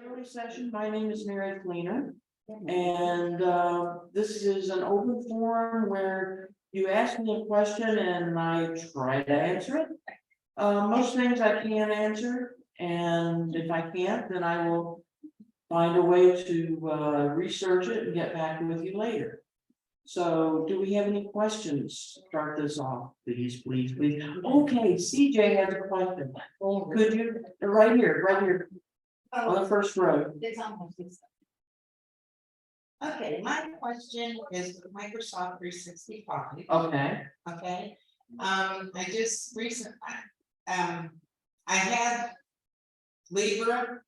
Early session, my name is Mary Fleener, and this is an open forum where you ask me a question and I try to answer it. Most things I can answer, and if I can't, then I will find a way to research it and get back with you later. So do we have any questions? Start this off, please. Okay, CJ has a question. Could you, right here. On the first row. It's almost. Okay, my question is with Microsoft 365, Okay, okay? I just I had Libra.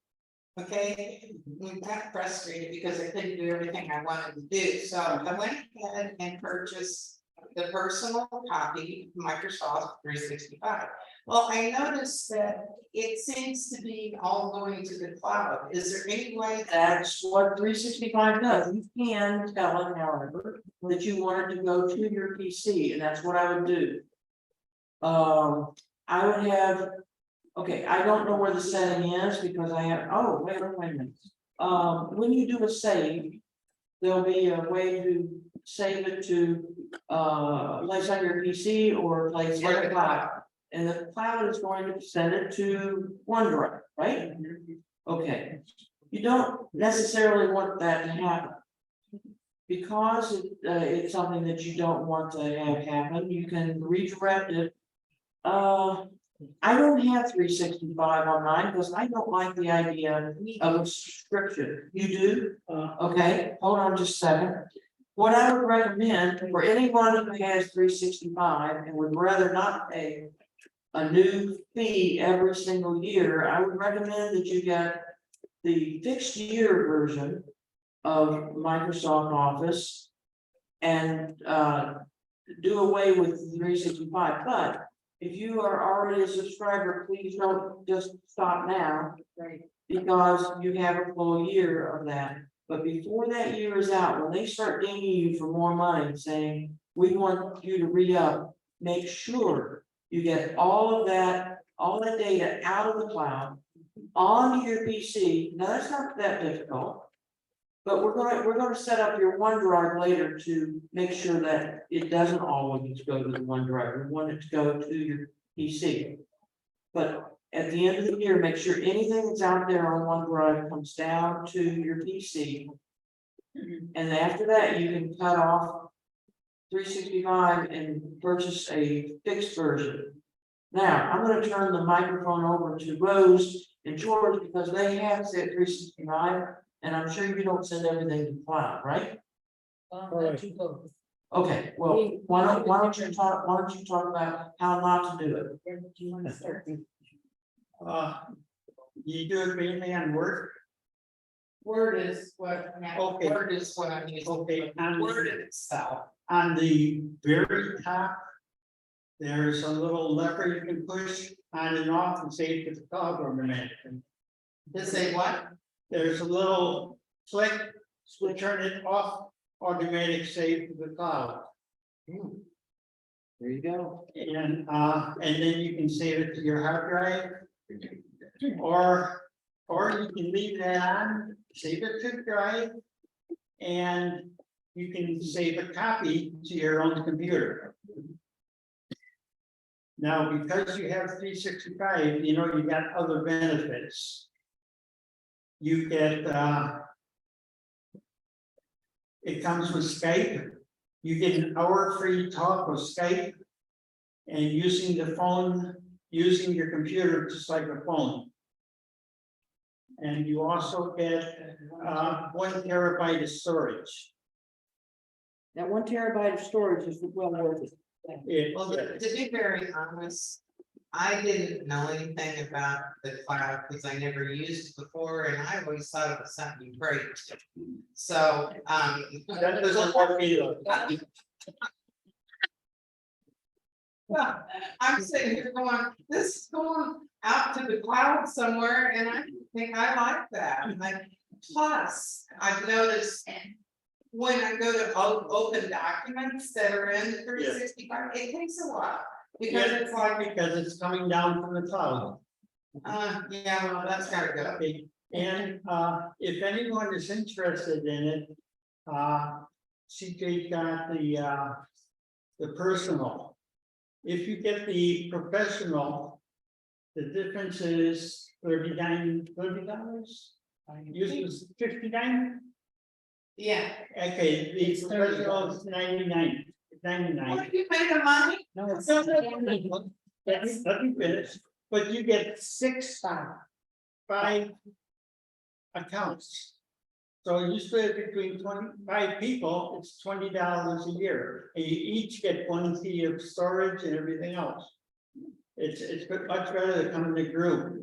Okay, we got frustrated because I couldn't do everything I wanted to do, so I went ahead and purchased the personal copy of Microsoft 365. Well, I noticed that it seems to be all going to the cloud. Is there any way that? that's what 365 does. You can tell it, however, that you want it to go to your PC, and that's what I would do. I would have, okay, I don't know where the setting is because I have, oh, wait a minute. When you do a save, there'll be a way to save it to, place on your PC or place on the cloud. And the cloud is going to send it to OneDrive, right? Okay, you don't necessarily want that to happen. Because it's something that you don't want to have happen, you can redirect it. I don't have 365 on mine because I don't like the idea of a subscription. You do? Okay, hold on just a second. What I would recommend for anyone who has 365 and would rather not pay a new fee every single year, I would recommend that you get the fixed year version of Microsoft Office and do away with 365. But if you are already a subscriber, please don't just stop now. Right. Because you have a full year of that. But before that year is out, when they start dinging you for more money, saying, we want you to re-up, make sure you get all that data out of the cloud onto your PC. Now, that's not that difficult. But we're gonna set up your OneDrive later to make sure that it doesn't always go to the OneDrive. We want it to go to your PC. But at the end of the year, make sure anything that's out there on OneDrive comes down to your PC. And after that, you can cut off 365 and purchase a fixed version. Now, I'm gonna turn the microphone over to Rose and George because they have said 365, and I'm sure you don't send everything to cloud, right? Okay, well, why don't you talk about how not to do it? Do you want to start? You do it mainly on Word? Word is what, Okay. Word is what I'm using. Okay, on Word the, itself. on the very top. There's a little lever you can push on and off and save to the cloud automatically. To say what? There's a little click to turn it off, automatic save to the cloud. There you go. And then you can save it to your hard drive. Or you can leave that on, save it to the drive. And you can save a copy to your own computer. Now, because you have 365, you know, you got other benefits. You get, it comes with Skype. You get an hour free talk with Skype. And using the phone, using your computer just like a phone. And you also get 1 terabyte of storage. That 1 terabyte of storage is well worth it. Well, to be very honest, I didn't know anything about the cloud because I never used it before, and I always thought it was something great. So, That doesn't work either. well, I'm sitting here going, this is going out to the cloud somewhere, and I think I like that. Plus, I've noticed when I go to open documents that are in the 365, it takes a while. Because it's like, Because it's coming down from the cloud. yeah, well, that's gotta go. Okay, And if anyone is interested in it, CJ got the personal. If you get the professional, the difference is $30. Usually it's 59. Yeah. Okay, the professional is 99. What, you pay the money? Let me finish, but you get 5 accounts. So you split it between 25 people, it's $20 a year, and you each get 1 key of storage and everything else. It's much better to come in a group,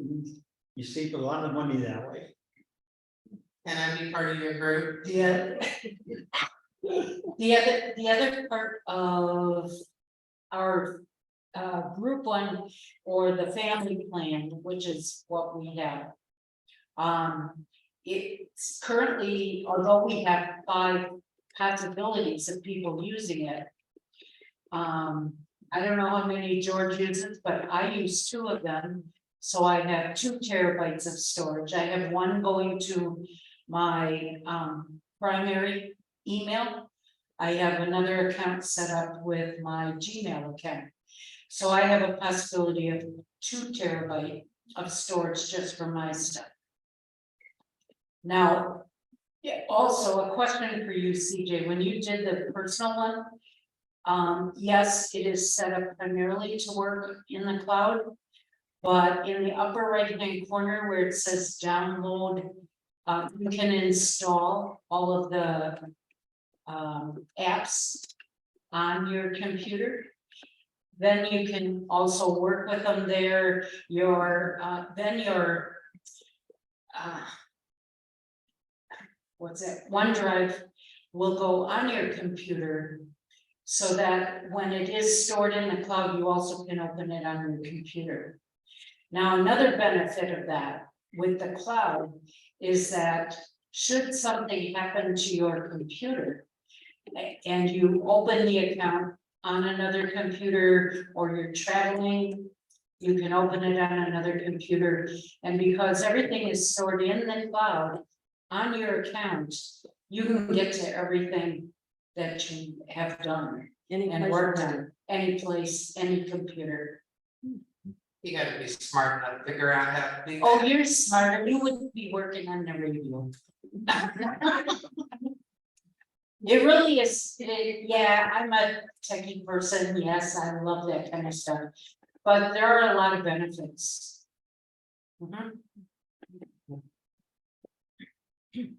you save a lot of money that way. Can I be part of your group? Yeah. The other part of our group one or the family plan, which is what we have. It's currently, although we have 5 possibilities of people using it. I don't know how many George uses, but I use 2 of them. So I have 2 terabytes of storage. I have one going to my primary email. I have another account set up with my Gmail account. So I have a possibility of 2 terabyte of storage just for my stuff. Now, also a question for you, CJ, when you did the personal one, yes, it is set up primarily to work in the cloud. But in the upper right-hand corner where it says download, you can install all of the apps on your computer. Then you can also work with them there. OneDrive will go on your computer. So that when it is stored in the cloud, you also can open it on your computer. Now, another benefit of that with the cloud is that should something happen to your computer and you open the account on another computer or you're traveling, you can open it on another computer. And because everything is stored in the cloud on your account, you can get to everything that you have done and worked on, any place, any computer. You gotta be smart enough to figure out how to do that. Oh, you're smarter, you wouldn't be working on the radio. It really is, yeah, I'm a techie person, yes, I love that kind of stuff, but there are a lot of benefits. Mhm.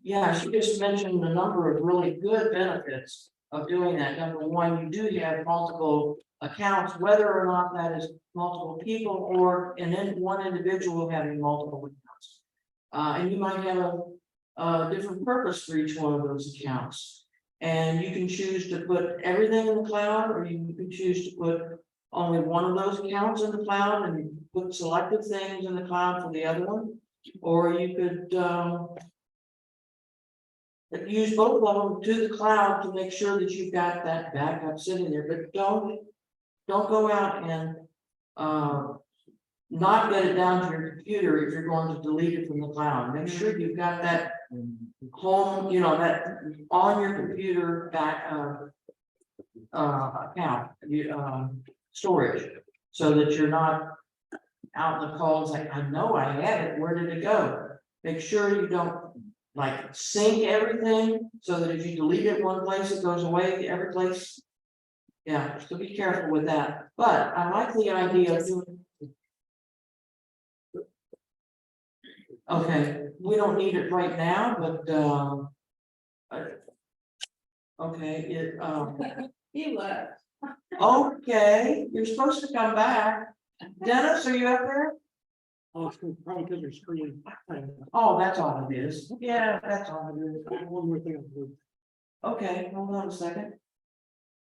Yeah, she just mentioned a number of really good benefits of doing that. Number one, you do have multiple accounts, whether or not that is multiple people or one individual having multiple accounts. And you might have a different purpose for each one of those accounts. And you can choose to put everything in the cloud, or you can choose to put only one of those accounts in the cloud and put selected things in the cloud for the other one. Or you could use both of them to the cloud to make sure that you've got that backup sitting there, but don't go out and not get it down to your computer if you're going to delete it from the cloud. Make sure you've got that home, that on your computer back account, storage, so that you're not out in the cold like, I know I had it, where did it go? Make sure you don't like sync everything so that if you delete it one place, it goes away every place. Yeah, so be careful with that, but I like the idea of doing. Okay, we don't need it right now, but okay, He left. okay, you're supposed to come back. Dennis, are you up there? Oh, it's probably because your screen. Oh, that's all it is. Yeah, that's all it is. One more thing. Okay, hold on a second.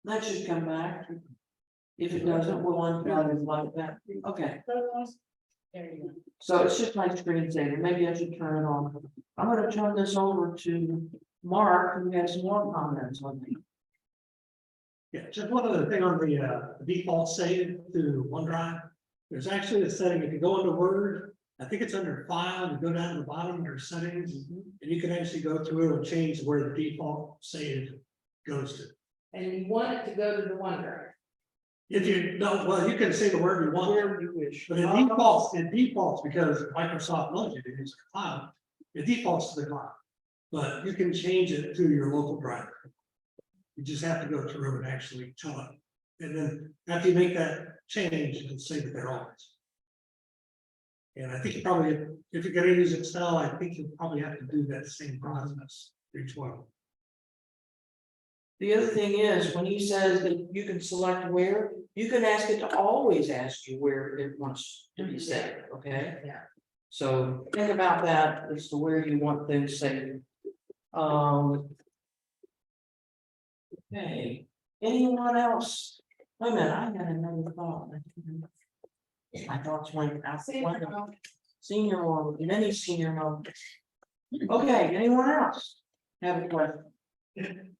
That should come back. If it doesn't, we'll unplug it like that. Okay, There you go. so it's just my screensaver. Maybe I should turn it on. I'm gonna turn this over to Mark, who has more comments on me. Yeah, just one other thing on the default save to OneDrive. There's actually a setting, if you go into Word I think it's under file, and go down to the bottom under settings, and you can actually go through and change where the default save goes to. And you want it to go to the OneDrive. If you don't, well, you can save it wherever you want, Wherever you wish. but it defaults because Microsoft knows you to use the cloud. It defaults to the cloud, but you can change it to your local drive. You just have to go through and actually tell it. And then after you make that change, you can save it there always. And I think you probably, if you're gonna use Excel, I think you probably have to do that same process for each one. The other thing is, when he says that you can select where, you can ask it to always ask you where it wants to be saved, okay? Yeah. So think about that as to where you want things saved. Okay, anyone else? Wait a minute, I had another thought. I thought went out the window. Senior one, many senior moments. Okay, anyone else have a question?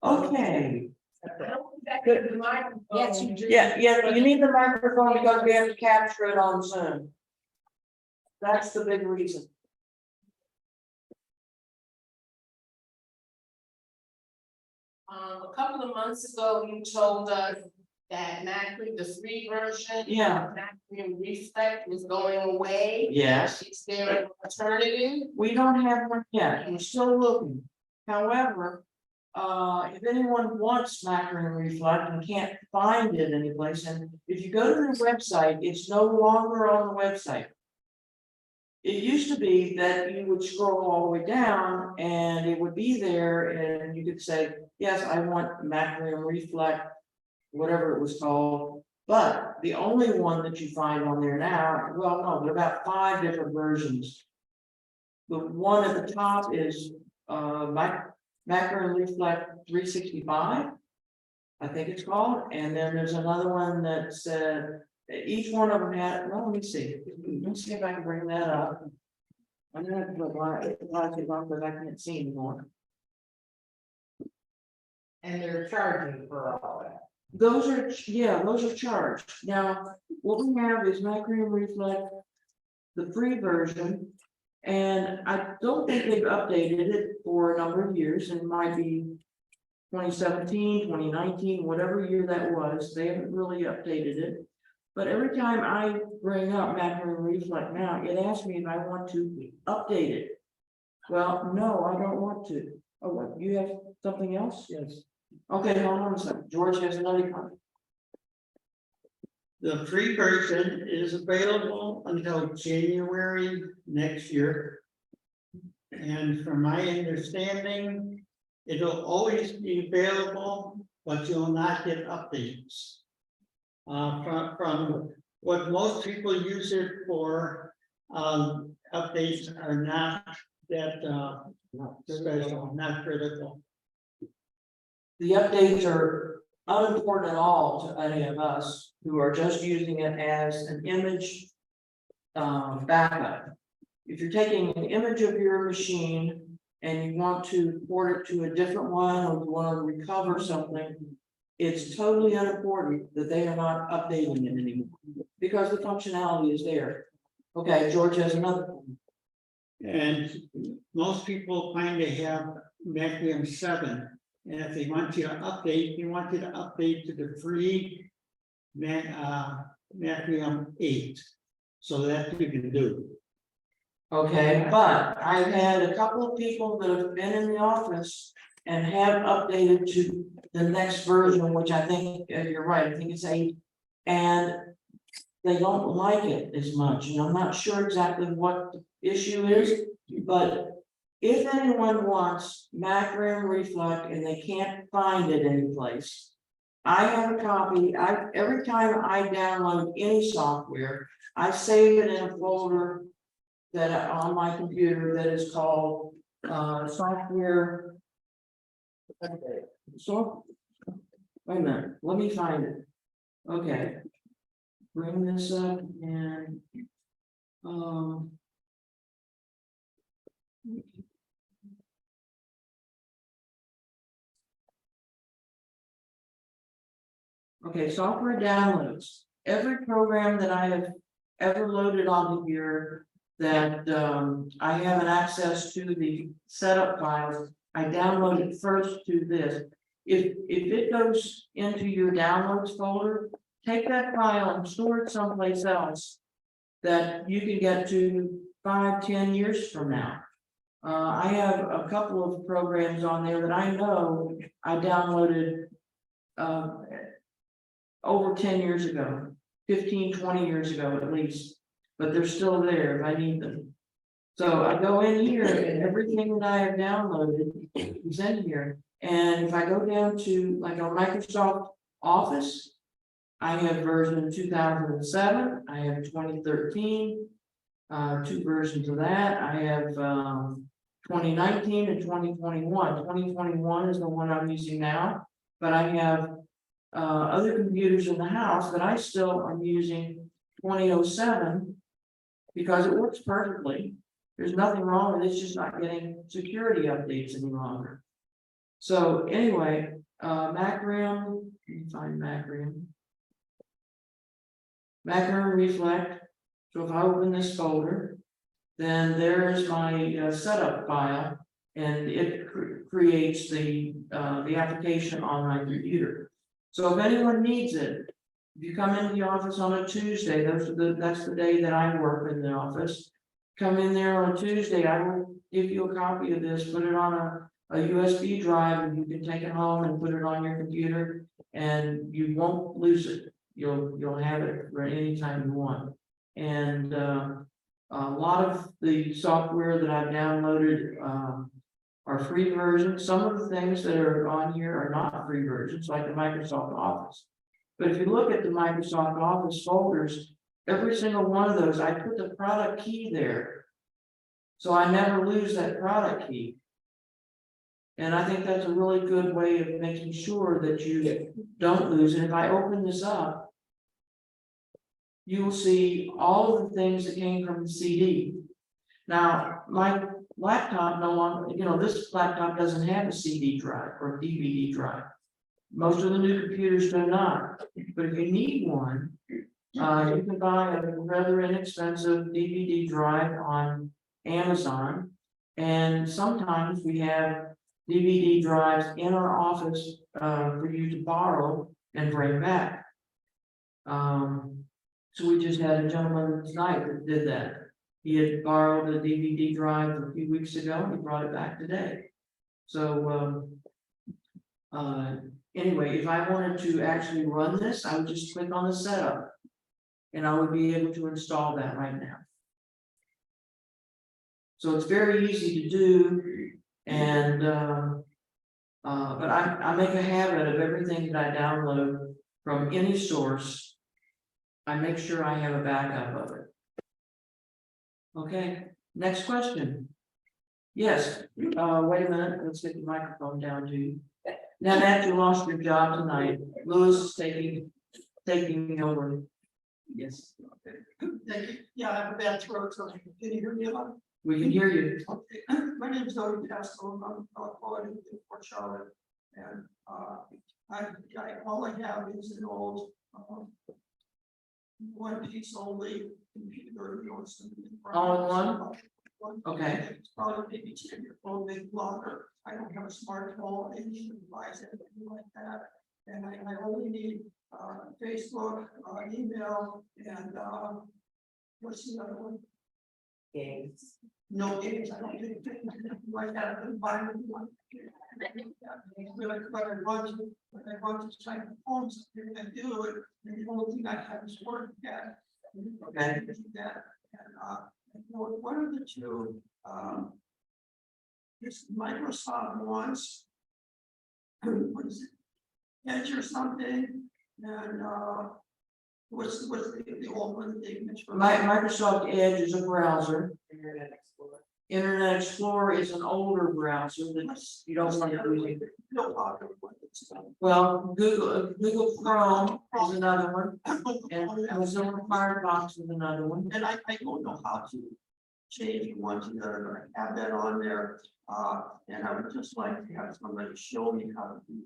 Okay, Yes, you do. yeah, you need the microphone because we have to capture it on Zoom. That's the big reason. A couple of months ago, you told us that Macri, the free version. Yeah. Macri Reflect was going away. Yes, Is there an alternative? we don't have one yet, we're still looking. However, if anyone wants Macro Reflect and can't find it anyplace, and if you go to the website, it's no longer on the website. It used to be that you would scroll all the way down and it would be there and you could say, yes, I want Macro Reflect, whatever it was called. But the only one that you find on there now, well, no, there are about 5 different versions. The one at the top is Macro Reflect 365. I think it's called, and then there's another one that said, each one of them had, well, let me see if I can bring that up. I'm gonna put my glasses on because I can't see anymore. And they're charging for all that. Those are, yeah, those are charged. Now, what we have is Macro Reflect, the free version. And I don't think they've updated it for a number of years, and it might be 2017, 2019, whatever year that was, they haven't really updated it. But every time I bring up Macro Reflect now, it asks me if I want to update it. Well, no, I don't want to. Oh, what, you have something else? Yes. Okay, hold on a second. George has another comment. The free version is available until January next year. And from my understanding, it'll always be available, but you'll not get updates. From what most people use it for, updates are not that special, not critical. The updates are unimportant at all to any of us who are just using it as an image backup. If you're taking an image of your machine and you want to port it to a different one, or you want to recover something, it's totally unimportant that they are not updating it anymore because the functionality is there. Okay, George has another one. And most people kind of have Macrium 7. And if they want you to update, they want you to update to the free Macrium 8. So that you can do. Okay, but I've had a couple of people that have been in the office and have updated to the next version, which I think, you're right, I think it's 8. And they don't like it as much, and I'm not sure exactly what the issue is, but if anyone wants Macro Reflect and they can't find it anyplace, I have a copy. Every time I download any software, I save it in a folder that on my computer that is called software. So, wait a minute, let me find it. Okay. Bring this up and okay, software downloads. Every program that I have ever loaded onto here that I haven't access to the setup files, I download it first to this. If it goes into your downloads folder, take that file and store it someplace else that you can get to 5-10 years from now. I have a couple of programs on there that I know I downloaded over 10 years ago, 15-20 years ago at least, but they're still there if I need them. So I go in here and everything that I have downloaded is in here. And if I go down to like on Microsoft Office, I have version 2007, I have 2013, 2 versions of that. I have 2019 and 2021. 2021 is the one I'm using now, but I have other computers in the house that I still am using 2007 because it works perfectly. There's nothing wrong with it, it's just not getting security updates any longer. So anyway, Macrium, let me find Macrium. Macrium Reflect. So if I open this folder, then there is my setup file, and it creates the application on my computer. So if anyone needs it, if you come into the office on a Tuesday, that's the day that I work in the office. Come in there on Tuesday, I will give you a copy of this, put it on a USB drive, and you can take it home and put it on your computer, and you won't lose it. You'll have it for any time you want. And a lot of the software that I've downloaded are free versions. Some of the things that are on here are not free versions, like the Microsoft Office. But if you look at the Microsoft Office folders, every single one of those, I put the product key there. So I never lose that product key. And I think that's a really good way of making sure that you don't lose it. If I open this up, you will see all of the things that came from the CD. Now, my laptop no longer, this laptop doesn't have a CD drive or a DVD drive. Most of the new computers do not, but if you need one, you can buy a rather inexpensive DVD drive on Amazon. And sometimes we have DVD drives in our office for you to borrow and bring back. So we just had a gentleman tonight that did that. He had borrowed a DVD drive a few weeks ago, and he brought it back today. So anyway, if I wanted to actually run this, I would just click on the setup. And I would be able to install that right now. So it's very easy to do, and but I make a habit of everything that I download from any source. I make sure I have a backup of it. Okay, next question. Yes, wait a minute, let's get the microphone down to you. Now that you lost your job tonight, Louis is taking over. Yes. Thank you. Yeah, I have a bad throat, so can you hear me a lot? We can hear you. Okay. My name is Doug Castro, I'm quality in Fort Charlotte, and all I have is an old one piece only computer. All in one? Okay. It's probably maybe 10-year old, maybe longer. I don't have a smartphone, any device, anything like that, and I only need Facebook, email, and what's the other one? Games. No games, I don't think like that, I don't buy one. When I want to try to phone something and do it, and the only thing I have is word cat. Okay. That, and what are the two, this Microsoft wants, what is it, Edge or something, and what's the old one they mentioned? Microsoft Edge is a browser. Internet Explorer. Internet Explorer is an older browser that you don't want to use. No popular one. Well, Google Chrome is another one, and Mozilla Firefox is another one. And I don't know how to change one to the other, I have that on there, and I would just like to have somebody show me how to do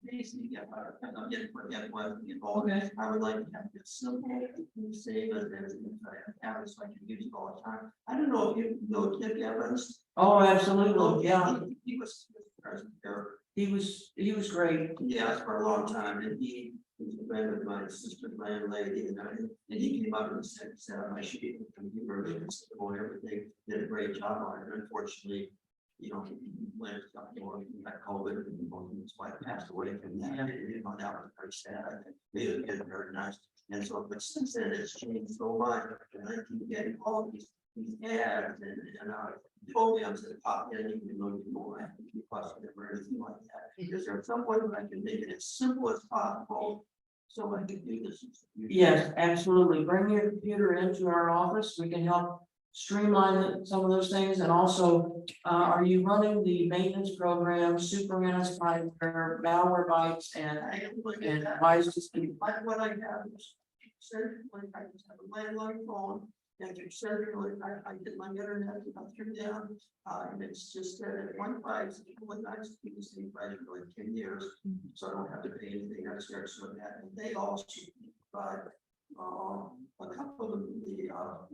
Basically, yeah, I didn't forget what, Okay. I would like to have it simple, and save it, and have it so I can use it all the time. I don't know if you know Tim Evans. Oh, absolutely, yeah, He was present there, he was great. yes, for a long time, and he was a friend of my sister's landlady, and he came up and said, I should be a computer, and everything, did a great job on it, unfortunately. You know, he went up more, he got COVID, and his wife passed away from that, you know, that was very sad, I think, it was very nice. And so, but since then, it's changed so much, and I keep getting all these ads and programs that pop in, even though you know, I have to keep us or anything like that. Because there's some way that I can make it as simple as possible, so I can do this. Yes, absolutely. Bring your computer into our office. We can help streamline some of those things. And also, are you running the maintenance program, Super Spyware, Malwarebytes, and I don't look at that. Wise to Speak? What I have is, certainly, I just have a landline phone, and certainly, I did my internet through them. And it's just one price, one nice, keep the same price for like 10 years, so I don't have to pay anything extra for that. And they also provide a couple of the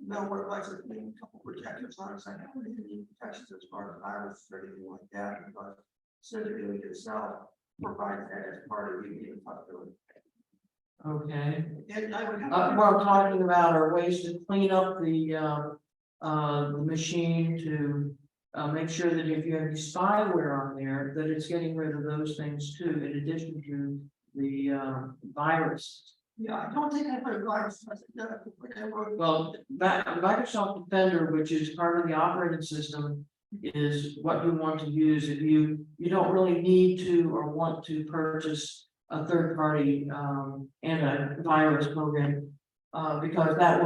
malware devices, a couple protectors on it. So I haven't had any protections as far as virus or anything like that, because certainly yourself provides that as part of the possibility. Okay. And I would have. What I'm talking about are ways to clean up the machine to make sure that if you have any spyware on there, that it's getting rid of those things too, in addition to the virus. Yeah, I don't think I put a virus. Whatever. Well, Microsoft Defender, which is part of the operating system, is what you want to use if you don't really need to or want to purchase a third-party antivirus program. Because that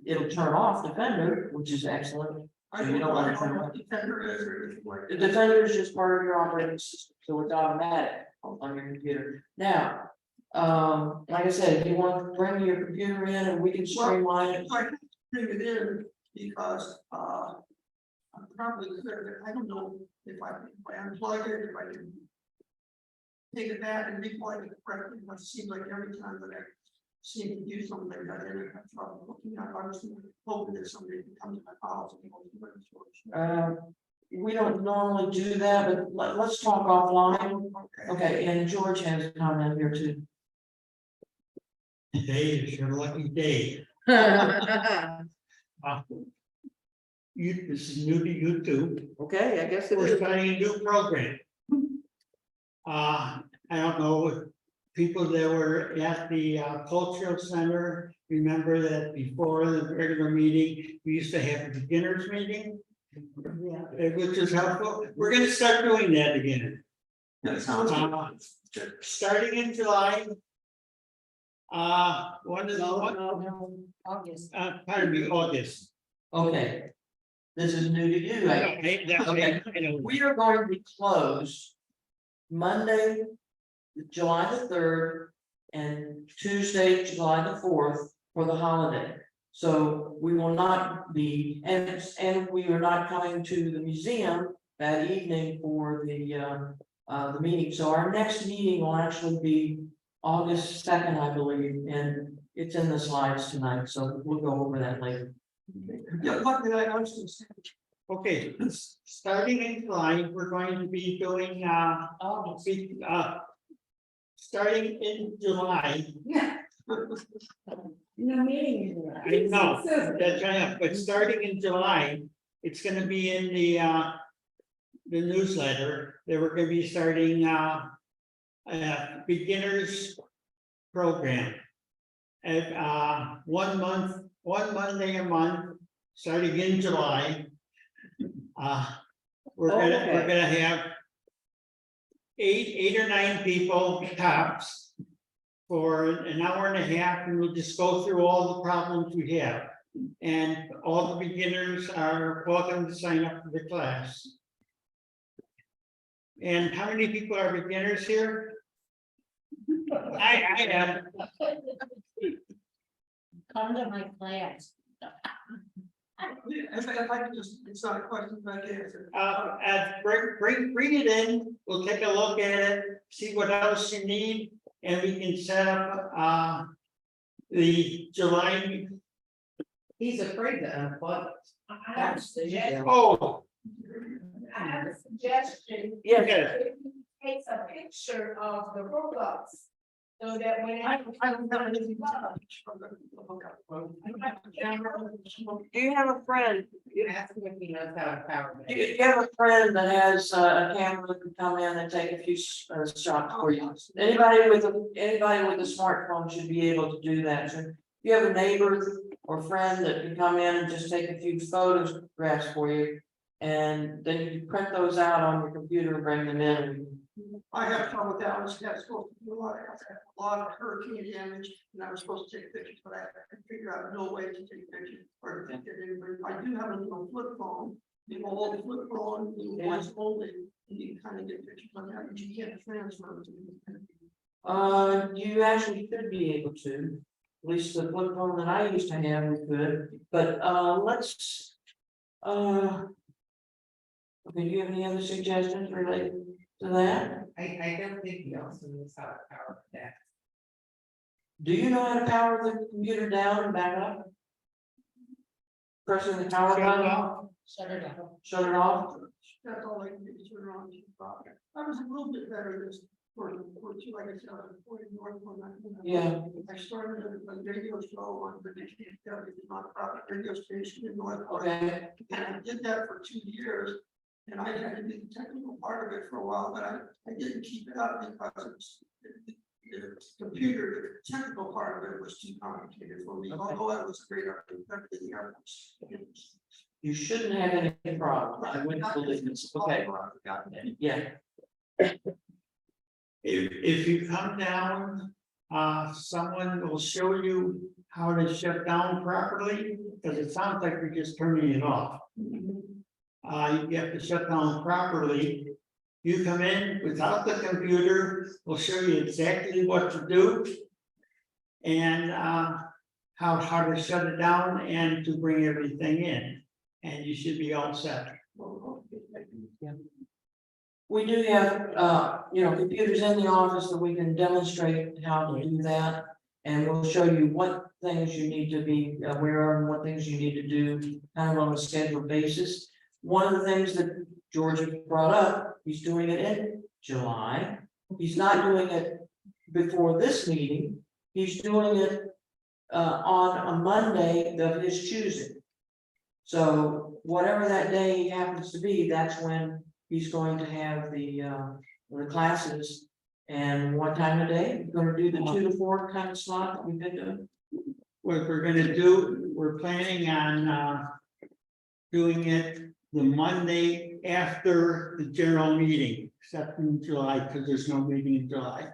it'll turn off Defender, which is excellent. I You don't want to turn know what Defender is or anything like The that. Defender is just part of your operating system, so it's automatic on your computer. Now, like I said, if you want to bring your computer in and we can streamline it. I can bring it in because I'm probably clear. I don't know if I unplug it, if I can take it back and replug it correctly, but it seems like every time that I seem to do something like that, I have trouble looking at. I was hoping that somebody can come to my house and go. We don't normally do that, but let's talk offline. Okay. Okay, and George has a comment here too. Today is your lucky day. This is new to you too. Okay, I guess it We're is. starting a new program. I don't know if people that were at the cultural center, remember that before the regular meeting, we used to have a beginners meeting. Which is helpful. We're gonna start doing that again. That sounds good. Starting in July. One is, August. pardon me, August. Okay. This is new to you. Okay. We are going to be closed Monday, July the 3rd, and Tuesday, July the 4th for the holiday. So we will not be, and we are not coming to the museum that evening for the meeting. So our next meeting will actually be August 2nd, I believe, and it's in the slides tonight, so we'll go over that later. Yeah, what did I also say? Okay, starting in July, we're going to be doing, starting in July, No meeting. I know, that's right, but starting in July, it's gonna be in the newsletter, that we're gonna be starting, beginners program. At, 1 month, one Monday a month, starting in July. We're gonna have eight or nine people tops for an hour and a half, and we'll just go through all the problems we have. And all the beginners are welcome to sign up for the class. And how many people are beginners here? I am. Come to my class. If I can just, it's not a question, but I can answer. Bring it in, we'll take a look at it, see what else you need, and we can set up, the July. He's afraid to unplug. I have a suggestion. Oh, I have a suggestion. Yes. okay, Takes a picture of the robots. So that when. I don't know anything. Do you have a friend? Ask him if he knows how to power Do that. you have a friend that has a camera that can come in and take a few shots for you? Anybody with a smartphone should be able to do that. So if you have a neighbor or friend that can come in and just take a few photographs for you. And then you can print those out on your computer and bring them in. I have trouble with that, I was supposed to do a lot of hurricane damage, and I was supposed to take pictures, but I could figure out no way to take pictures. Or to get anybody, I do have a little flip phone, the old flip phone, the voice only, and you can kind of get pictures on that, but you can't transfer them to. You actually could be able to, at least the flip phone that I used to have, we could, but, let's, okay, do you have any other suggestions related to that? I don't think he also knows how to power that. Do you know how to power the computer down and back up? Pressing the power button, Shut it off. shut it off? That's all I can do, is turn around and stop. I was a little bit better this, for two, like I said, I was 40 north one night. Yeah. I started a radio show on the nonprofit radio station in North. Okay, And I did that for 2 years. And I had to do the technical part of it for a while, but I didn't keep it up because the computer, the technical part of it was too complicated for me, although it was a great opportunity. you shouldn't have any problem, I wouldn't believe this, okay, yeah. if you come down, someone will show you how to shut down properly, because it sounds like you're just turning it off. You have to shut down properly. You come in without the computer, we'll show you exactly what to do. And how to shut it down and to bring everything in. And you should be all set. We do have, computers in the office that we can demonstrate how to do that. And we'll show you what things you need to be aware of and what things you need to do kind of on a scheduled basis. One of the things that George brought up, he's doing it in July. He's not doing it before this meeting. He's doing it on a Monday of his choosing. So whatever that day happens to be, that's when he's going to have the classes. And what time of day? We're gonna do the 2 to 4 kind of slot that we've been doing. What we're gonna do, we're planning on doing it the Monday after the general meeting, except in July, because there's no meeting in July.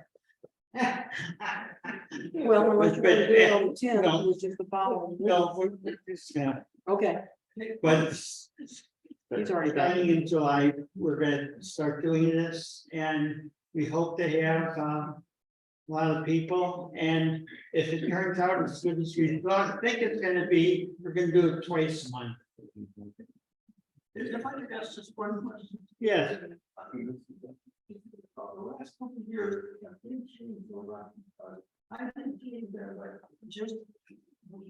Well, unless you're gonna do it on the 10th, which is the following. No, we're just, yeah, Okay, but he's already done. starting in July, we're gonna start doing this, and we hope to have a lot of people, and if it turns out as good as we thought, I think it's gonna be, we're gonna do it twice a month. If I could ask just one question. Yes, The last couple of years, things changed a lot. I think that like just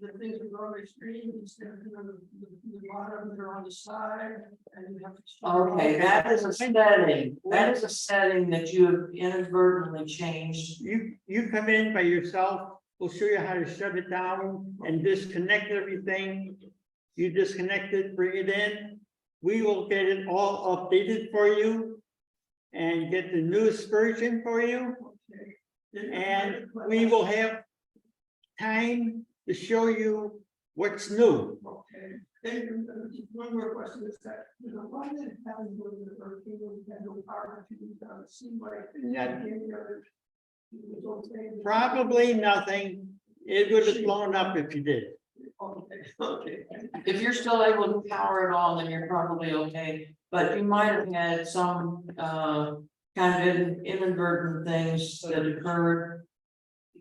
the things are on the screen, instead of the bottom, they're on the side, and you have to. Okay, that is a setting, that you have inadvertently changed. you come in by yourself, we'll show you how to shut it down and disconnect everything. You disconnect it, bring it in, we will get it all updated for you. And get the newest version for you, and we will have time to show you what's new. Okay, and one more question is that, why did it happen with the hurricane, when we had no power to, seem like. Any other. It was okay. Probably nothing, it would have blown up if you did. Okay. If you're still able to power it on, then you're probably okay, but you might have had some kind of inadvertent things that occurred.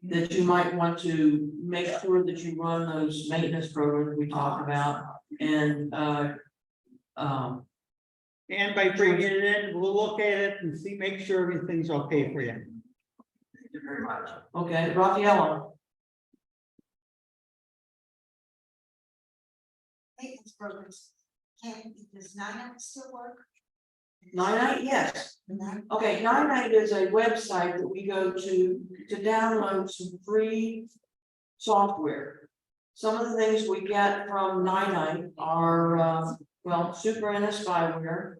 That you might want to make sure that you run those maintenance programs we talked about, and, And by bringing it in, we'll look at it and see, make sure everything's okay for you. Thank you very much. okay, Raffaella, Maintenance programs, does 9 still work? 9-8, yes. Okay, 9-8 is a website that we go to download some free software. Some of the things we get from 9-8 are, well, Super NS spyware.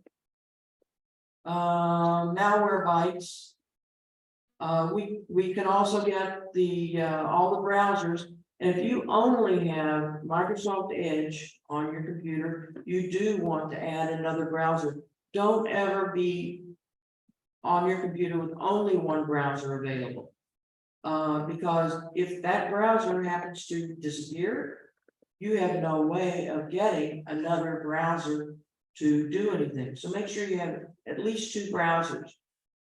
Malwarebytes. We can also get the, all the browsers. And if you only have Microsoft Edge on your computer, you do want to add another browser. Don't ever be on your computer with only one browser available. Because if that browser happens to disappear, you have no way of getting another browser to do anything. So make sure you have at least 2 browsers.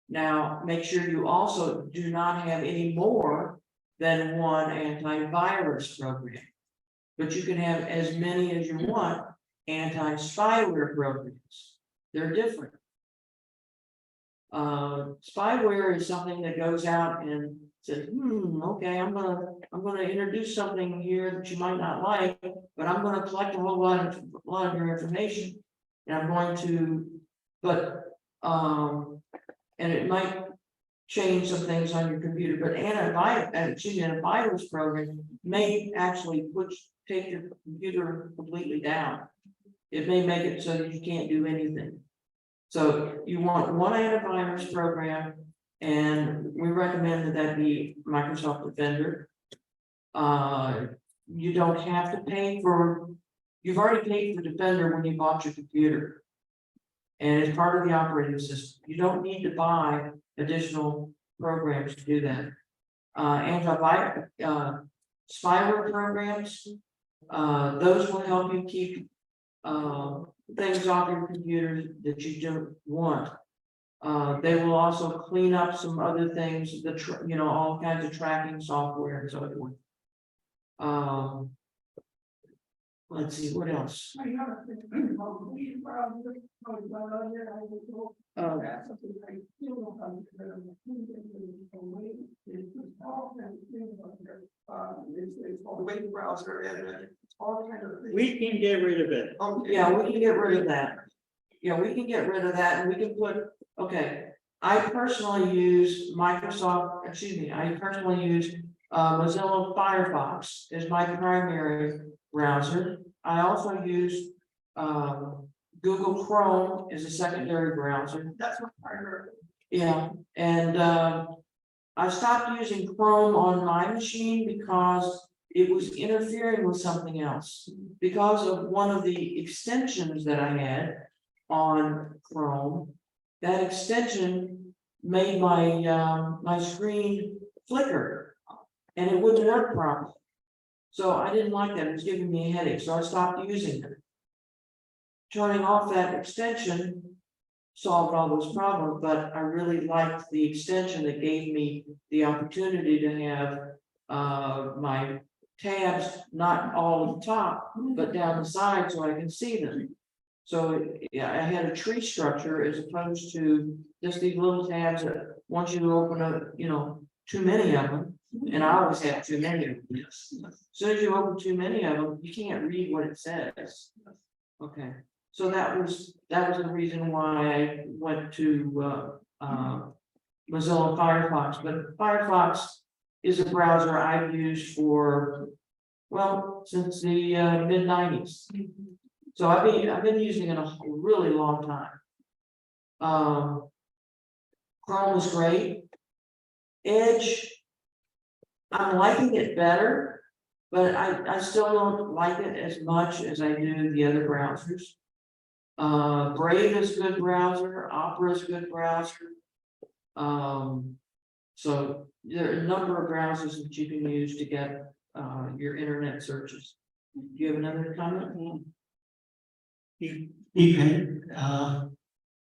Now, make sure you also do not have any more than one antivirus program. But you can have as many as you want anti-spyware programs. They're different. Spyware is something that goes out and says, okay, I'm gonna introduce something here that you might not like, but I'm gonna collect a whole lot of your information. And I'm going to, and it might change some things on your computer, but antivirus program may actually take your computer completely down. It may make it so that you can't do anything. So you want one antivirus program, and we recommend that be Microsoft Defender. You don't have to pay for, you've already paid for Defender when you bought your computer. And it's part of the operating system. You don't need to buy additional programs to do that. Antivirus, spyware programs, those will help you keep things off your computer that you don't want. They will also clean up some other things, all kinds of tracking software and so forth. Let's see, what else? I have a thing called the browser, I will go. That's something I still don't understand. It's all kinds of things on there. It's called the web browser and it's all kind of things. We can get rid of it. Yeah, we can get rid of that. Yeah, we can get rid of that and we can put, okay. I personally use Mozilla Firefox as my primary browser. I also use Google Chrome as a secondary browser. That's what I heard. Yeah, and I stopped using Chrome on my machine because it was interfering with something else. Because of one of the extensions that I had on Chrome, that extension made my my screen flicker and it wouldn't work properly. So I didn't like that, it was giving me a headache, so I stopped using it. Turning off that extension solved all those problems, but I really liked the extension that gave me the opportunity to have my tabs not all at the top, but down the side so I can see them. So yeah, I had a tree structure as opposed to just these little tabs that once you open up, too many of them. And I always have too many of them. Yes. As soon as you open too many of them, you can't read what it says. Okay, so that was the reason why I went to Mozilla Firefox, but Firefox is a browser I've used for, well, since the mid-90s. So I've been using it a really long time. Chrome is great. Edge, I'm liking it better, but I still don't like it as much as I do the other browsers. Brave is a good browser, Opera is a good browser. So there are a number of browsers that you can use to get your internet searches. Do you have another comment? Even,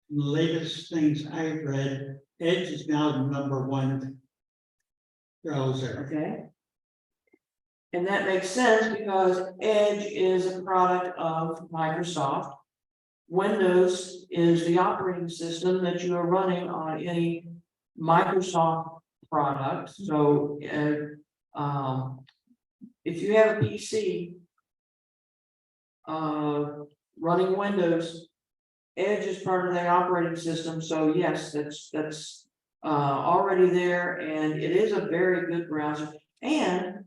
latest things I've read, Edge is now the #1 browser. Okay. And that makes sense because Edge is a product of Microsoft. Windows is the operating system that you are running on any Microsoft product, so, if you have a PC. Running Windows, Edge is part of the operating system, so yes, that's already there, and it is a very good browser, and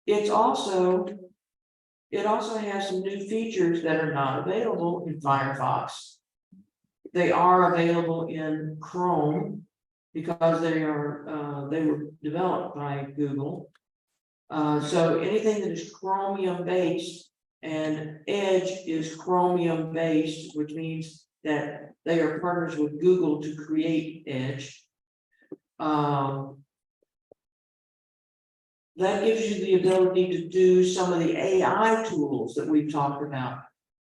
it also has some new features that are not available in Firefox. They are available in Chrome because they were developed by Google. So anything that is Chromium based, and Edge is Chromium based, which means that they are partners with Google to create Edge. That gives you the ability to do some of the AI tools that we've talked about.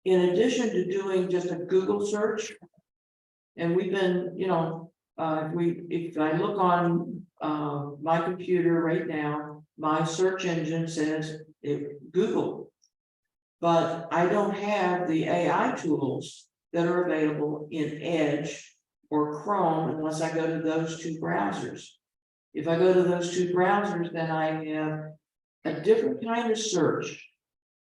In addition to doing just a Google search. And we've been, if I look on my computer right now, my search engine says Google. But I don't have the AI tools that are available in Edge or Chrome unless I go to those two browsers. If I go to those two browsers, then I have a different kind of search.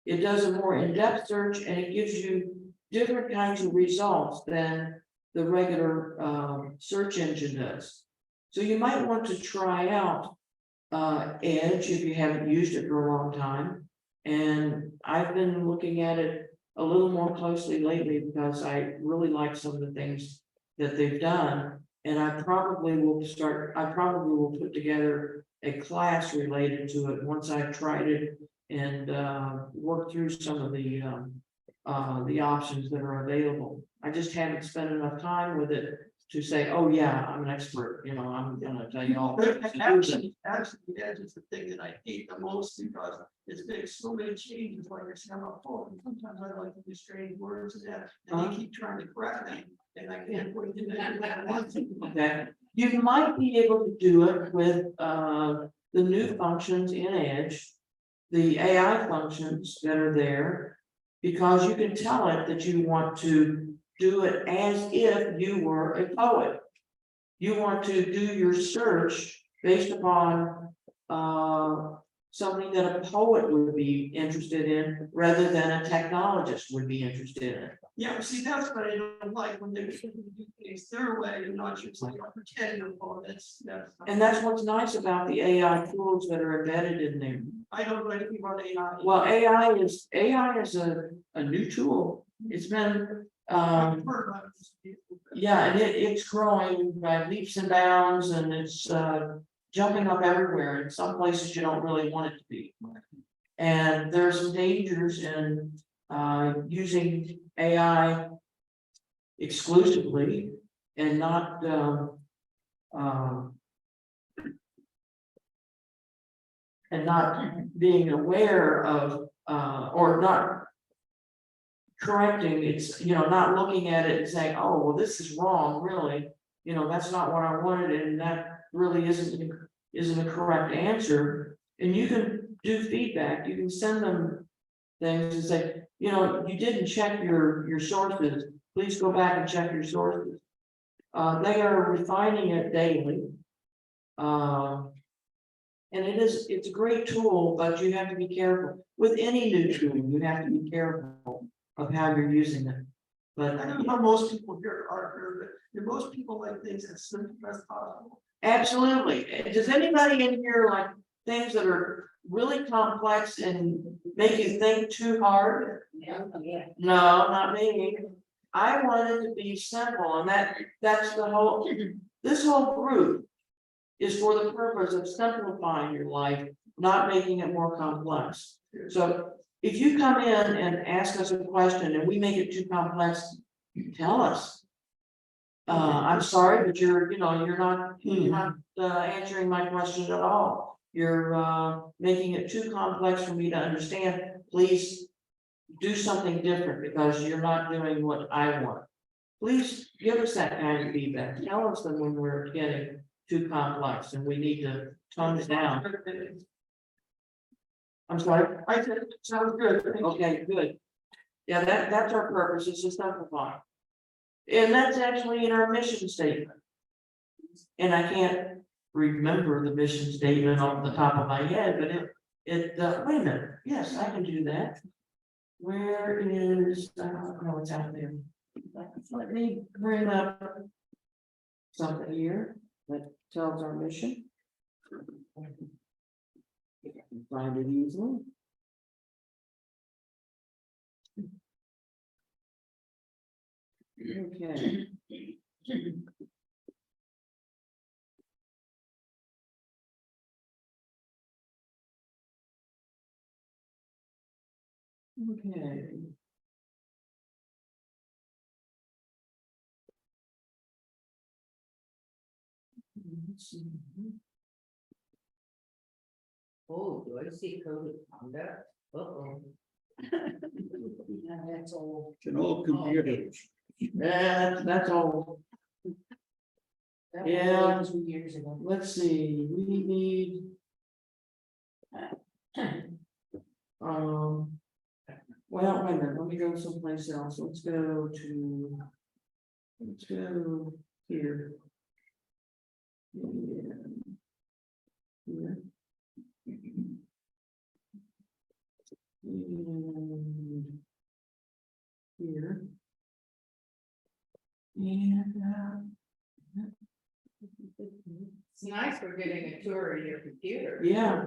It does a more in-depth search and it gives you different kinds of results than the regular search engine does. So you might want to try out Edge if you haven't used it for a long time. And I've been looking at it a little more closely lately because I really like some of the things that they've done. And I probably will put together a class related to it once I've tried it and work through some of the options that are available. I just haven't spent enough time with it to say, oh yeah, I'm an expert, I'm gonna tell you all. Actually, Edge is the thing that I hate the most because it's makes so many changes like I said on my phone. And sometimes I like to do strange words and that, and they keep trying to correct me. And I can't put it in that one thing. Okay, you might be able to do it with the new functions in Edge, the AI functions that are there, because you can tell it that you want to do it as if you were a poet. You want to do your search based upon something that a poet would be interested in rather than a technologist would be interested in. Yeah, see, that's what I don't like when they're trying to do things their way and not just like pretend. That's. And that's what's nice about the AI tools that are embedded in there. I don't know anything about AI. Well, AI is a new tool. It's been, I've heard about it. yeah, and it's growing by leaps and bounds and it's jumping up everywhere. In some places you don't really want it to be. And there's some dangers in using AI exclusively and not being aware of or not correcting, it's, not looking at it and saying, oh, well, this is wrong, really, that's not what I wanted, and that really isn't a correct answer. And you can do feedback, you can send them things and say, you didn't check your sources, please go back and check your sources. They are refining it daily. And it's a great tool, but you have to be careful with any new tool, you have to be careful of how you're using it. But I don't know how most people here are, but most people like things as simple as possible. absolutely. Does anybody in here like things that are really complex and make you think too hard? Yeah. No, not me. I want it to be simple, and that's the whole, this whole group is for the purpose of simplifying your life, not making it more complex. So if you come in and ask us a question and we make it too complex, tell us. I'm sorry, but you're not answering my question at all. You're making it too complex for me to understand. Please do something different because you're not doing what I want. Please give us that kind of feedback. Tell us that when we're getting too complex and we need to tone it down. I'm sorry, I said, sounds good. Thank you. okay, good. Yeah, that's our purpose, is to simplify. And that's actually in our mission statement. And I can't remember the mission statement off the top of my head, but wait a minute, yes, I can do that. Where is, no, it's out there. Let me bring up something here that tells our mission. Find it easily. Okay. Okay. Let's see. Oh, do I see code of conduct? Uh-oh. Yeah, that's old. It's an old computer. That's all. That was Yeah. 2 years ago. Let's see, we need. Well, wait a minute, let me go someplace else, let's go to. Let's go here. Yeah. Here. And here. And, It's nice we're getting a tour of your computer. yeah,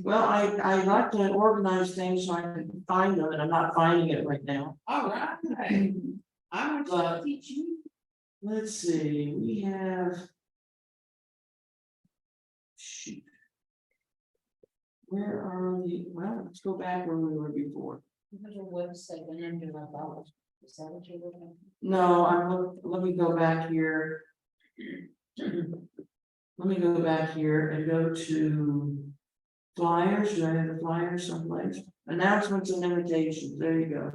well, I like to organize things so I can find them, and I'm not finding it right now. All right. I want But- to teach you. Let's see, we have. Shoot. Where are well, let's go back where we were before. There's a website and then do my dollars. Is that what you're looking at? No, let me go back here. Let me go back here and go to. Flyers, do I have the flyers someplace? Announcements and invitations, there you go.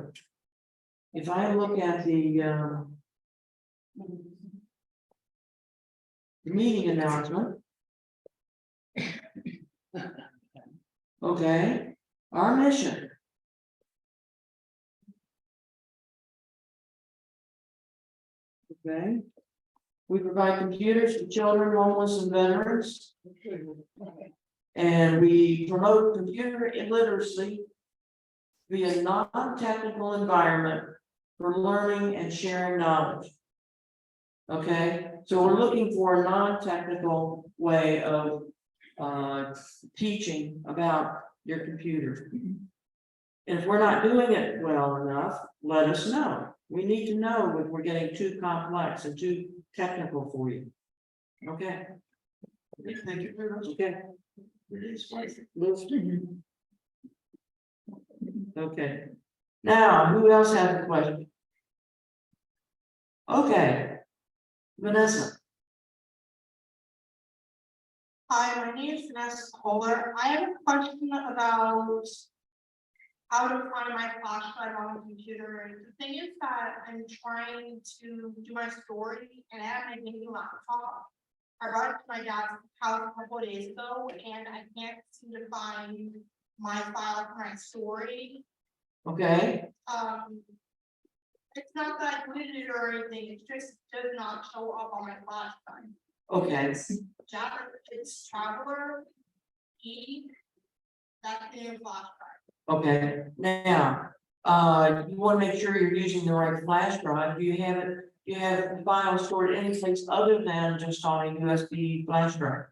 If I look at the meeting announcement. Okay, our mission. Okay. We provide computers to children, homeless and veterans. And we promote computer literacy via non-technical environment for learning and sharing knowledge. Okay, so we're looking for a non-technical way of teaching about your computer. And if we're not doing it well enough, let us know. We need to know if we're getting too complex and too technical for you. Okay. Thank you very much. Okay. Let's- Okay, now, who else has a question? Okay. Vanessa, Hi, my name is Vanessa Kohler. I have a question about how to find my flash drive on the computer. The thing is that I'm trying to do my story and I have my gaming laptop. I brought it to my dad's house a couple of days ago and I can't seem to find my file for my story. okay, It's not that I deleted it or anything, it just does not show up on my flash drive. okay, It's Traveler E. That's the flash drive. okay, now, you wanna make sure you're using the right flash drive, do you have the file stored anyplace other than just on a USB flash drive?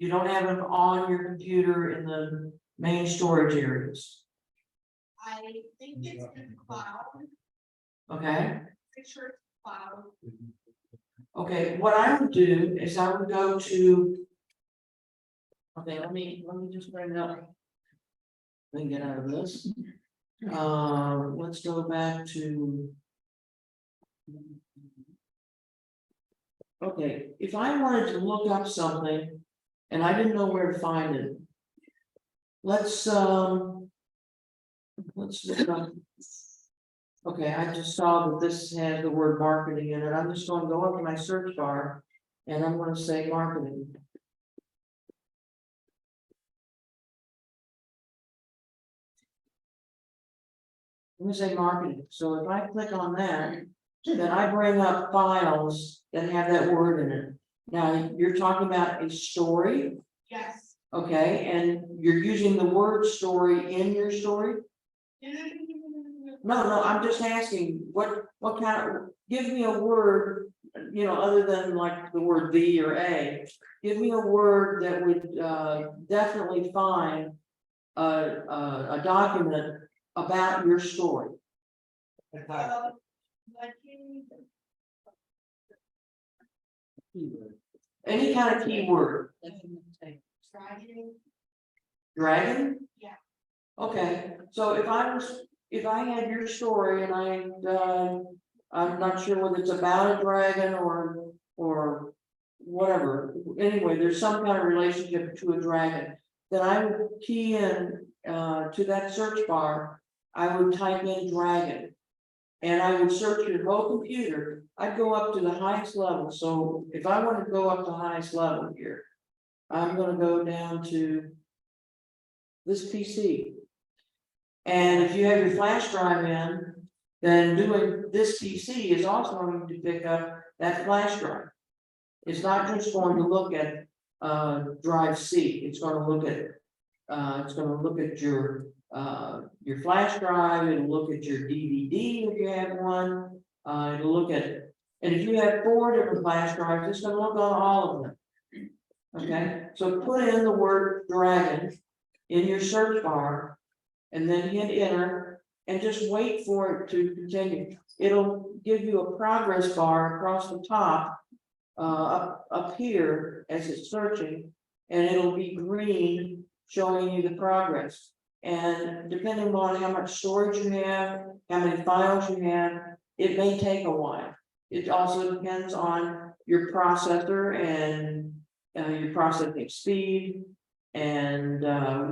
You don't have them on your computer in the main storage areas, I think it's in the cloud, okay? pretty sure it's cloud. Okay, what I would do is I would go to. Okay, let me just bring it up. Let me get out of this. Let's go back to. Okay, if I wanted to look up something and I didn't know where to find it. Let's look up. Okay, I just saw that this has the word marketing in it. I'm just gonna go up to my search bar and I'm gonna say marketing. let me say marketing, so if I click on that, then I bring up files that have that word in it. Now, you're talking about a story, Yes. okay, and you're using the word story in your story? No, I'm just asking, what kind of, give me a word, you know, other than like the word the or a. Give me a word that would definitely find a document about your story. Like in Any kind of keyword, dragon, dragon? Yeah. Okay, so if I had your story and I'm not sure whether it's about a dragon or whatever, anyway, there's some kind of relationship to a dragon. Then I would key in to that search bar, I would type in dragon. And I would search your whole computer, I'd go up to the highest level, so if I want to go up to the highest level here. I'm gonna go down to this PC. And if you have your flash drive in, then doing this PC is also going to pick up that flash drive. It's not just going to look at drive C, it's gonna look at your flash drive, it'll look at your DVD if you have one. It'll look at, and if you have 4 different flash drives, it's gonna look on all of them. Okay, so put in the word dragon in your search bar. And then hit enter and just wait for it to continue. It'll give you a progress bar across the top. Up here as it's searching, and it'll be green showing you the progress. And depending on how much storage you have, how many files you have, it may take a while. It also depends on your processor and your processing speed and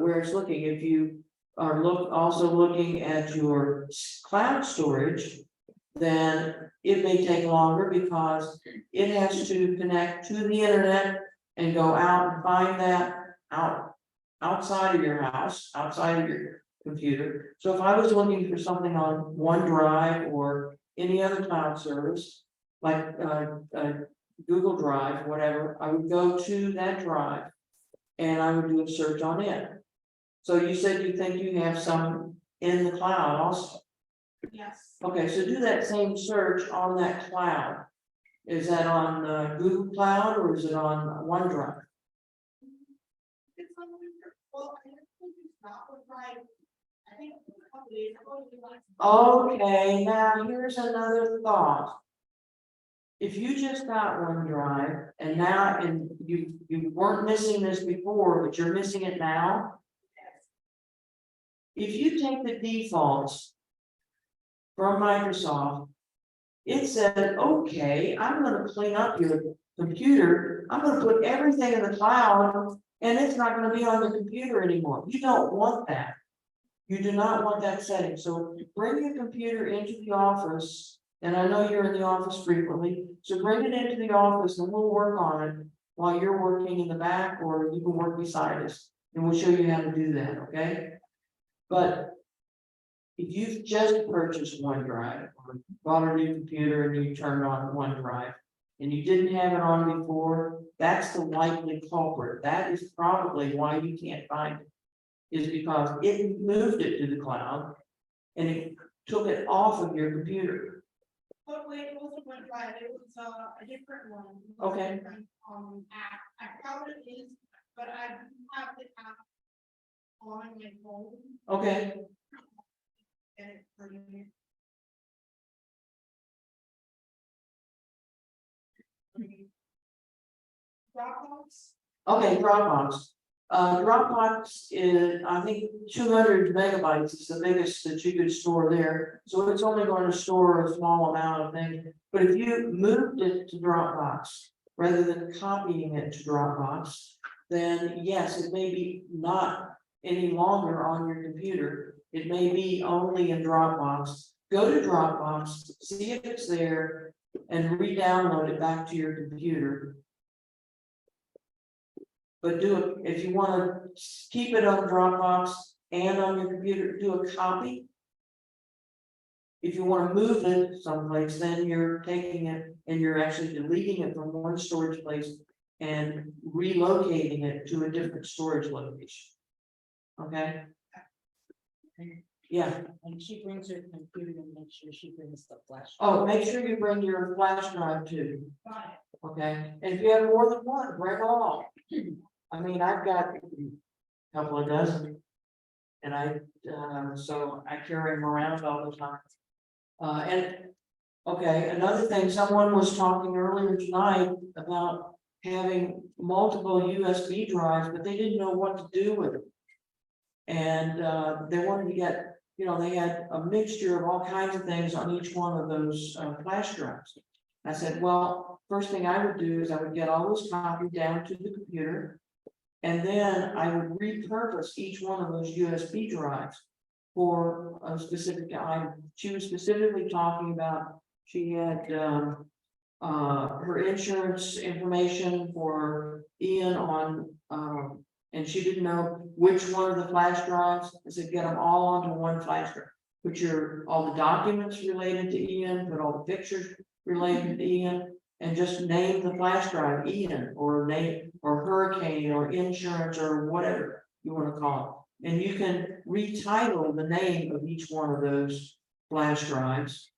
where it's looking. If you are also looking at your cloud storage, then it may take longer because it has to connect to the internet and go out and find that outside of your house, outside of your computer. So if I was looking for something on OneDrive or any other cloud service, like Google Drive, whatever, I would go to that drive and I would do a search on it. So you said you think you have some in the cloud also. yes. Okay, so do that same search on that cloud. Is that on Google Cloud or is it on OneDrive? It's on Winter, well, I think it's not with right. I think a couple days ago, we like. Okay, now here's another thought. If you just got OneDrive and now, and you weren't missing this before, but you're missing it now. If you take the defaults from Microsoft, it said, okay, I'm gonna clean up your computer, I'm gonna put everything in the cloud, and it's not gonna be on the computer anymore. You don't want that. You do not want that setting, so bring your computer into the office, and I know you're in the office frequently, so bring it into the office and we'll work on it while you're working in the back, or you can work beside us, and we'll show you how to do that, okay? But if you've just purchased OneDrive or bought a new computer and you turned on OneDrive and you didn't have it on before, that's the likely culprit. That is probably why you can't find it. Is because it moved it to the cloud and it took it off of your computer. But wait, it wasn't OneDrive, it was a different one. Okay. App, I forgot what it is, but I do have the app on my phone. Okay, And it's for you. Dropbox, okay, Dropbox. Dropbox is, I think, 200 megabytes is the biggest that you could store there. So it's only going to store a small amount of things. But if you moved it to Dropbox, rather than copying it to Dropbox, then yes, it may be not any longer on your computer. It may be only in Dropbox. Go to Dropbox, see if it's there, and re-download it back to your computer. But do it, if you want to keep it on Dropbox and on your computer, do a copy. If you wanna move it someplace, then you're taking it and you're actually deleting it from one storage place and relocating it to a different storage location. Okay? Yeah, When she brings her computer, and make sure she brings the flash. oh, make sure you bring your flash drive too. Okay, and if you have more than one, bring them all. I mean, I've got a couple of dozen. And so I carry them around all the time. Okay, another thing, someone was talking earlier tonight about having multiple USB drives, but they didn't know what to do with it. And they wanted to get, they had a mixture of all kinds of things on each one of those flash drives. I said, well, first thing I would do is I would get all those copies down to the computer. And then I would repurpose each one of those USB drives for a specific item. She was specifically talking about, she had her insurance information for Ian on, and she didn't know which one of the flash drives. I said, get them all onto one flash drive. Put all the documents related to Ian, put all the pictures related to Ian, and just name the flash drive Ian or hurricane or insurance or whatever you want to call it. And you can retitle the name of each one of those flash drives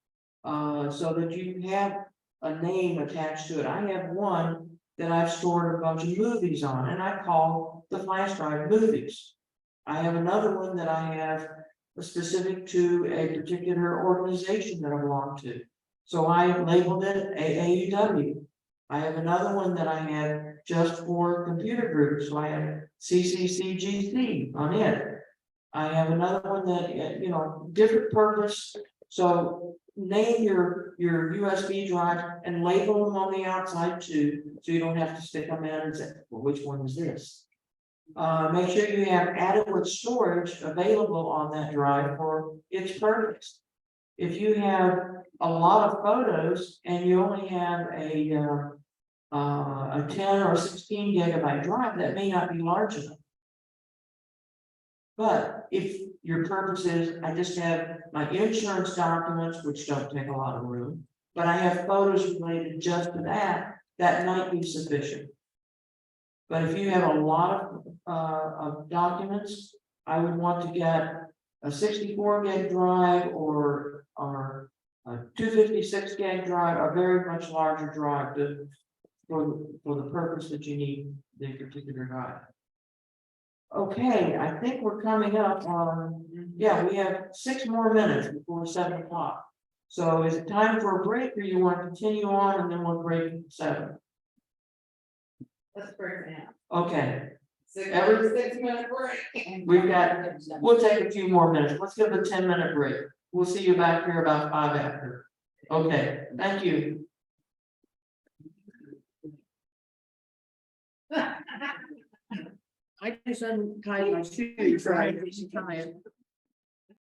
so that you have a name attached to it. I have one that I've stored a bunch of movies on, and I call the flash drive movies. I have another one that I have specific to a particular organization that I belong to. So I labeled it AAUW. I have another one that I have just for computer groups, so I have CCCGC on it. I have another one that, different purpose, so name your USB drive and label them on the outside too, so you don't have to stick them in and say, well, which one is this? Make sure you have adequate storage available on that drive for its purpose. If you have a lot of photos and you only have a 10 or 16 gigabyte drive, that may not be large enough. But if your purpose is, I just have my insurance documents, which don't take a lot of room, but I have photos related just to that, that might be sufficient. But if you have a lot of documents, I would want to get a 64 gig drive or a 256 gig drive, a very much larger drive for the purpose that you need the particular drive. Okay, I think we're coming up on, yeah, we have 6 more minutes before 7 o'clock. So is it time for a break or you want to continue on and then we'll break at 7? Let's break it now. Okay, 6-minute break. we'll take a few more minutes. Let's give it a 10-minute break. We'll see you back here about 5 after. Okay, thank you. I just untied my shoes, right?